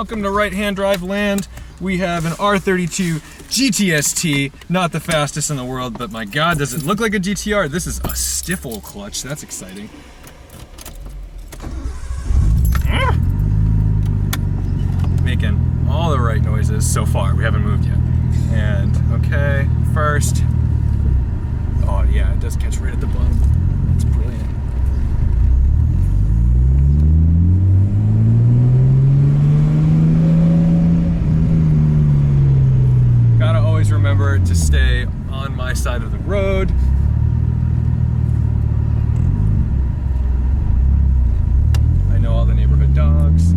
Welcome to right-hand drive land. We have an R32 GTS-T, not the fastest in the world, but my God, does it look like a GTR? This is a stiff old clutch, that's exciting. Making all the right noises so far, we haven't moved yet. And, okay, first. Oh yeah, it does catch right at the bottom. It's brilliant. Gotta always remember to stay on my side of the road. I know all the neighborhood dogs.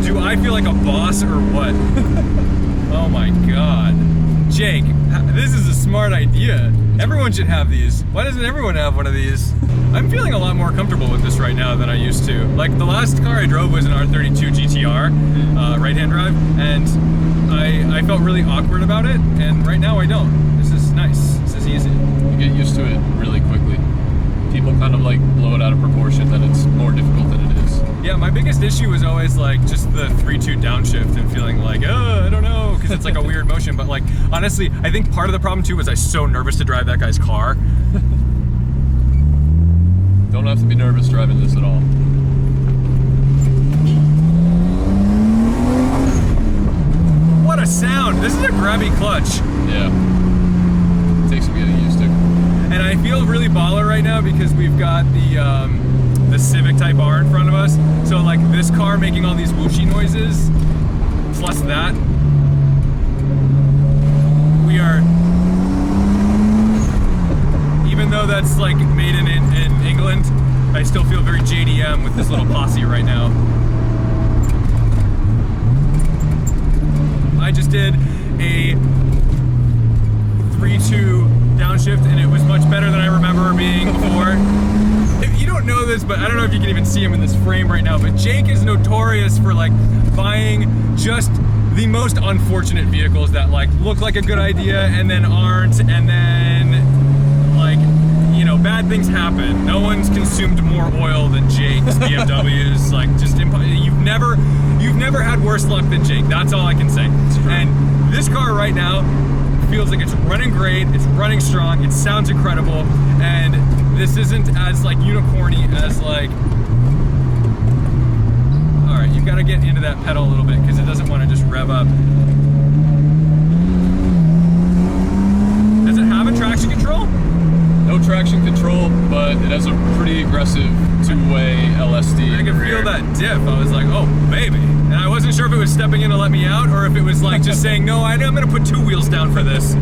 Do I feel like a boss or what? Oh my God. Jake, this is a smart idea. Everyone should have these. Why doesn't everyone have one of these? I'm feeling a lot more comfortable with this right now than I used to. Like the last car I drove was an R32 GTR, right-hand drive, and I felt really awkward about it, and right now I don't. This is nice, this is easy. You get used to it really quickly. People kind of like blow it out of proportion, then it's more difficult than it is. Yeah, my biggest issue was always like just the 3.2 downshift and feeling like, oh, I don't know, because it's like a weird motion. But like, honestly, I think part of the problem too was I was so nervous to drive that guy's car. Don't have to be nervous driving this at all. What a sound! This is a grabby clutch. Yeah. It takes some getting used to. And I feel really baller right now because we've got the Civic Type R in front of us. So like this car making all these whooshy noises, plus that, we are, even though that's like made in England, I still feel very JDM with this little posse right now. I just did a 3.2 downshift and it was much better than I remember being before. You don't know this, but I don't know if you can even see him in this frame right now, but Jake is notorious for like buying just the most unfortunate vehicles that like look like a good idea and then aren't, and then like, you know, bad things happen. No one's consumed more oil than Jake's BMWs. Like just you've never had worse luck than Jake. That's all I can say. And this car right now feels like it's running great, it's running strong, it sounds incredible, and this isn't as like unicorny as like, all right, you've got to get into that pedal a little bit because it doesn't want to just rev up. Does it have a traction control? No traction control, but it has a pretty aggressive two-way LSD. I could feel that diff. I was like, oh baby. And I wasn't sure if it was stepping in to let me out or if it was like just saying, no, I'm gonna put two wheels down for this.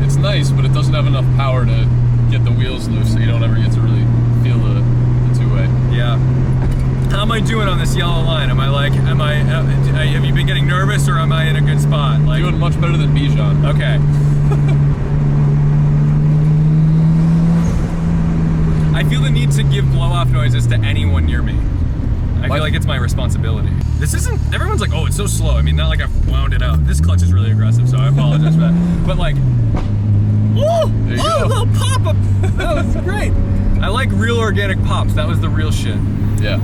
It's nice, but it doesn't have enough power to get the wheels loose, so you don't ever get to really feel the two-way. Yeah. How am I doing on this yellow line? Am I like, have you been getting nervous or am I in a good spot? Like, doing much better than Bijan. Okay. I feel the need to give blow-off noises to anyone near me. I feel like it's my responsibility. This isn't, everyone's like, oh, it's so slow. I mean, not like I've wound it out. This clutch is really aggressive, so I apologize for that. But like, oh, a little pop-up. That was great. I like real organic pops. That was the real shit. Yeah.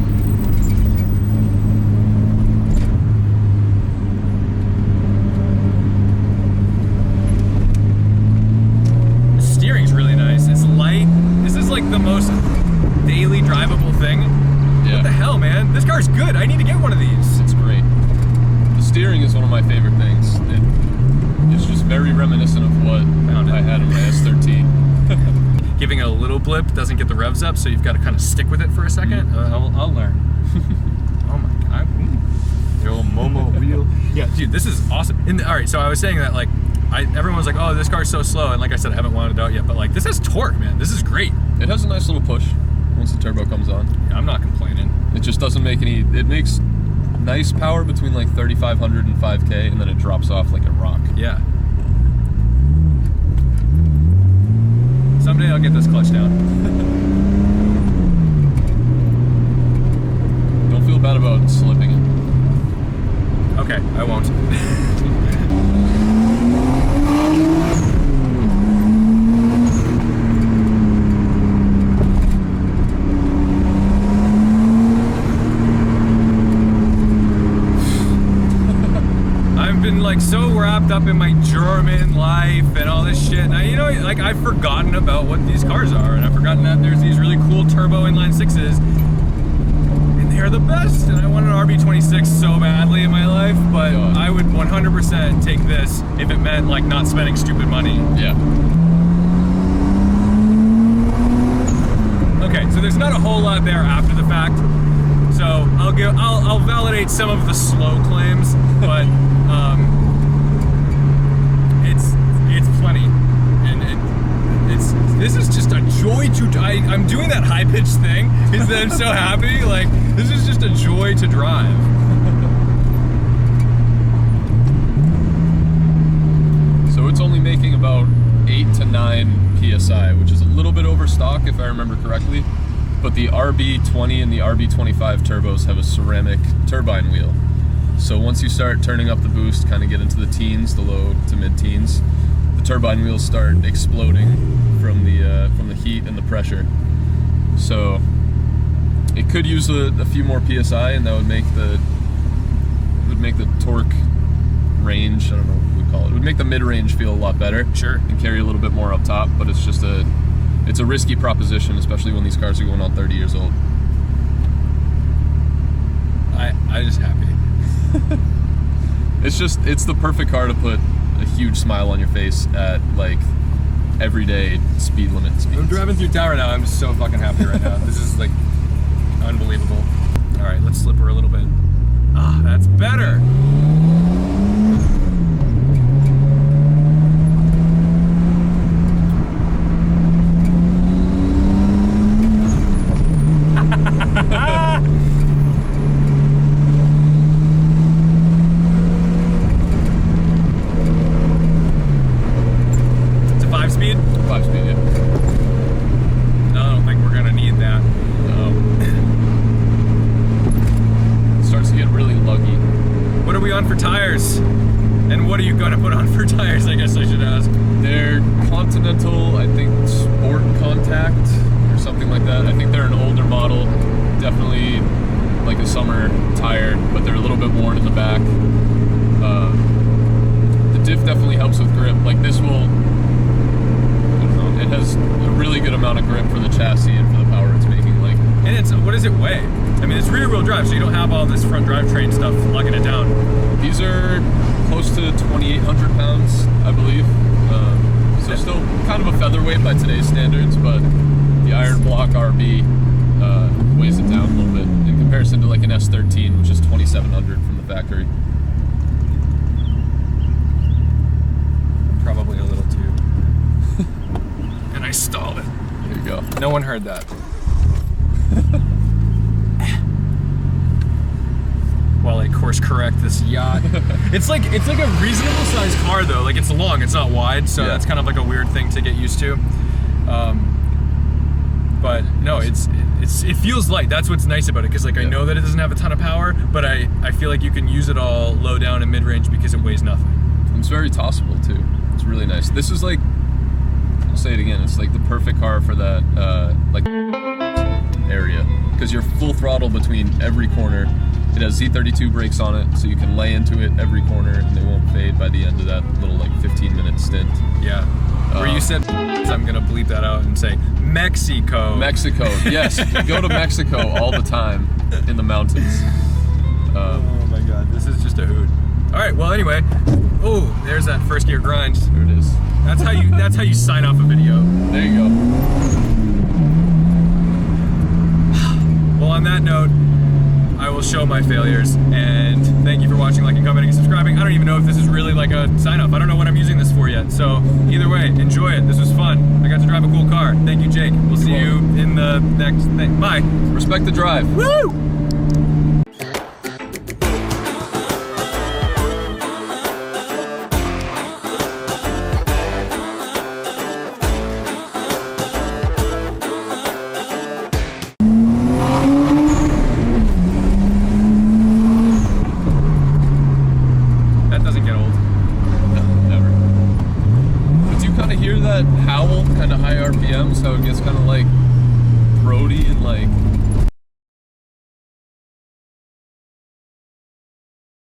The steering's really nice. It's light. This is like the most daily drivable thing. Yeah. What the hell, man? This car's good. I need to get one of these. It's great. The steering is one of my favorite things. It's just very reminiscent of what I had in my S13. Giving it a little blip doesn't get the revs up, so you've got to kind of stick with it for a second. I'll learn. Oh my God. The old Momo wheel. Yeah, dude, this is awesome. All right, so I was saying that like, everyone's like, oh, this car's so slow, and like I said, I haven't wound it out yet, but like, this has torque, man. This is great. It has a nice little push once the turbo comes on. Yeah, I'm not complaining. It just doesn't make any, it makes nice power between like 3,500 and 5K, and then it drops off like a rock. Yeah. Someday I'll get this clutch down. Don't feel bad about slipping it. Okay, I won't. I've been like so wrapped up in my German life and all this shit. And you know, like I've forgotten about what these cars are, and I've forgotten that there's these really cool turbo inline sixes, and they're the best. And I want an RB26 so badly in my life, but I would 100% take this if it meant like not spending stupid money. Yeah. Okay, so there's not a whole lot there after the fact. So I'll validate some of the slow claims, but it's plenty, and this is just a joy to. I'm doing that high pitched thing because I'm so happy. Like this is just a joy to drive. So it's only making about 8 to 9 psi, which is a little bit over stock if I remember correctly. But the RB20 and the RB25 turbos have a ceramic turbine wheel. So once you start turning up the boost, kind of get into the teens, the low to mid-teens, the turbine wheels start exploding from the heat and the pressure. So it could use a few more psi, and that would make the torque range, I don't know what we call it. It would make the mid-range feel a lot better. Sure. And carry a little bit more up top, but it's just a risky proposition, especially when these cars are going on 30 years old. I'm just happy. It's the perfect car to put a huge smile on your face at like everyday speed limit speeds. I'm driving through town right now. I'm just so fucking happy right now. This is like unbelievable. All right, let's slip her a little bit. Ah, that's better. It's a 5-speed? 5-speed, yeah. No, I don't think we're gonna need that. No. It starts to get really luggy. What are we on for tires? And what are you gonna put on for tires, I guess I should ask? They're Continental, I think Sport Contact or something like that. I think they're an older model, definitely like a summer tire, but they're a little bit worn in the back. The diff definitely helps with grip. Like this will, it has a really good amount of grip for the chassis and for the power it's making. Like, and it's, what does it weigh? I mean, it's rear-wheel drive, so you don't have all this front drivetrain stuff lugging it down. These are close to 2,800 pounds, I believe. So still kind of a featherweight by today's standards, but the Iron Block RB weighs it down a little bit in comparison to like an S13, which is 2,700 from the factory. Probably a little too. And I stalled it. There you go. No one heard that. While I course correct this yacht. It's like a reasonable sized car though. Like it's long, it's not wide, so that's kind of like a weird thing to get used to. But no, it feels light. That's what's nice about it, because like I know that it doesn't have a ton of power, but I feel like you can use it all low down and mid range because it weighs nothing. It's very tossable too. It's really nice. This is like, I'll say it again, it's like the perfect car for that like area, because you're full throttle between every corner. It has Z32 brakes on it, so you can lay into it every corner and they won't fade by the end of that little like 15-minute stint. Yeah. Where you said, I'm gonna bleep that out and say Mexico. Mexico, yes. You go to Mexico all the time in the mountains. Oh my god, this is just a hoot. All right, well anyway, oh, there's that first gear grind. There it is. That's how you sign off a video. There you go. Well, on that note, I will show my failures, and thank you for watching, liking, commenting, and subscribing. I don't even know if this is really like a sign-off. I don't know what I'm using this for yet, so either way, enjoy it. This was fun. I got to drive a cool car. Thank you, Jake. We'll see you in the next thing. Bye. Respect the drive. Woo! Howl, kind of high RPMs, so it gets kind of like throaty and like